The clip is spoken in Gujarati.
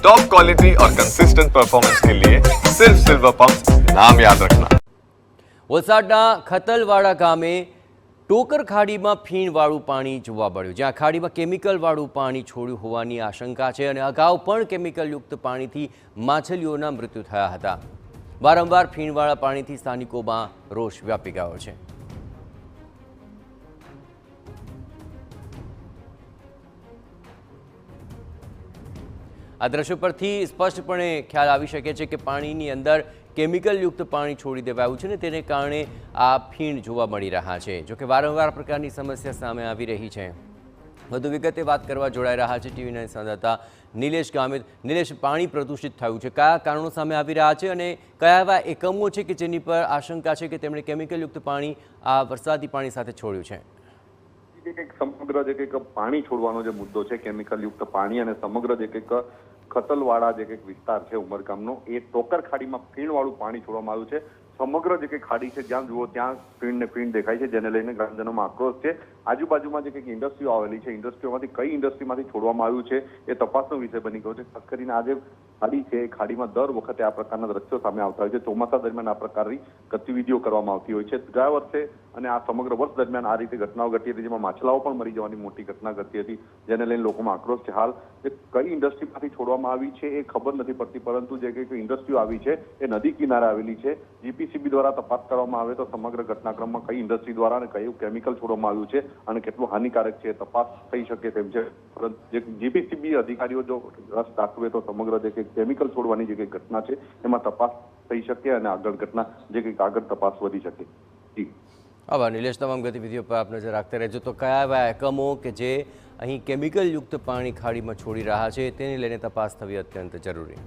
टॉप क्वालिटी और कंसिस्टेंट परफॉर्मेंस के लिए सिर्फ सिल्वर पंप नाम याद रखना। વલસાડના ખતલવાડા ગામે ટોકર ખાડીમાં ફીણવાળું પાણી જોવા મળ્યું, જ્યાં ખાડીમાં કેમિકલવાળું પાણી છોડ્યું હોવાની આશંકા છે અને અગાઉ પણ કેમિકલયુક્ત પાણીથી માછલીઓના મૃત્યુ થયા હતા। વારંવાર ફીણવાળા પાણીથી સ્થાનિકોમાં રોષ વ્યાપી ગયો છે। આ દ્રશ્યો પરથી સ્પષ્ટપણે ખ્યાલ આવી શકે છે કે પાણીની અંદર કેમિકલયુક્ત પાણી છોડી દેવાયું છે ને તેને કારણે આ ફીણ જોવા મળી રહ્યા છે। જો કે વારંવાર પ્રકારની સમસ્યા સામે આવી રહી છે। વધુ વિગતે વાત કરવા જોડાઈ રહ્યા છે ટીવી 9 સંવાદદાતા નિલેશ ગામિત। નિલેશ, પાણી પ્રદૂષિત થયું છે, કયા કારણો સામે આવી રહ્યા છે અને કયા એવા એકમો છે કે જેની પર આશંકા છે કે તેમણે કેમિકલયુક્ત પાણી આ વરસાદી પાણી સાથે છોડ્યું છે? સમગ્ર જે કંઈક પાણી છોડવાનો જે મુદ્દો છે, કેમિકલયુક્ત પાણી અને સમગ્ર જે કંઈક ખતલવાડા જે કંઈક વિસ્તાર છે ઉમરગામનો, એ ટોકર ખાડીમાં ફીણવાળું પાણી છોડવામાં આવ્યું છે। સમગ્ર જે કંઈક ખાડી છે જ્યાં જુઓ ત્યાં ફીણ ને ફીણ દેખાય છે, જેને લઈને ગ્રામજનોમાં આક્રોશ છે। આજુબાજુમાં જે કંઈક ઇન્ડસ્ટ્રીઓ આવેલી છે, ઇન્ડસ્ટ્રીઓમાંથી કઈ ઇન્ડસ્ટ્રીમાંથી છોડવામાં આવ્યું છે એ તપાસનો વિષય બની ગયો છે। ખાસ કરીને આ જે ખાડી છે એ ખાડીમાં દર વખતે આ પ્રકારના દ્રશ્યો સામે આવતા હોય છે। ચોમાસા દરમિયાન આ પ્રકારની ગતિવિધિઓ કરવામાં આવતી હોય છે। ગયા વર્ષે અને આ સમગ્ર વર્ષ દરમિયાન આ રીતે ઘટનાઓ ઘટી હતી, જેમાં માછલાઓ પણ મરી જવાની મોટી ઘટના ઘટી હતી, જેને લઈને લોકોમાં આક્રોશ છે। હાલ જે કઈ ઇન્ડસ્ટ્રીમાંથી છોડવામાં આવી છે એ ખબર નથી પડતી, પરંતુ જે કંઈક ઇન્ડસ્ટ્રીઓ આવી છે એ નદી કિનારે આવેલી છે। જીપીસીબી દ્વારા તપાસ કરવામાં આવે તો સમગ્ર ઘટનાક્રમમાં કઈ ઇન્ડસ્ટ્રી દ્વારા અને કયું કેમિકલ છોડવામાં આવ્યું છે અને કેટલું હાનિકારક છે તપાસ થઈ શકે તેમ છે। પરંતુ જે જીપીસીબી અધિકારીઓ જો રસ દાખવે તો સમગ્ર જે કંઈક કેમિકલ છોડવાની જે કંઈક ઘટના છે એમાં તપાસ થઈ શકે અને આગળ ઘટના જે કંઈક આગળ તપાસ વધી શકે। આભાર નિલેશ, તમામ ગતિવિધિઓ પર આપ નજર રાખતા રહેજો। તો કયા એવા એકમો કે જે અહીં કેમિકલયુક્ત પાણી ખાડીમાં છોડી રહ્યા છે તેને લઈને તપાસ થવી અત્યંત જરૂરી।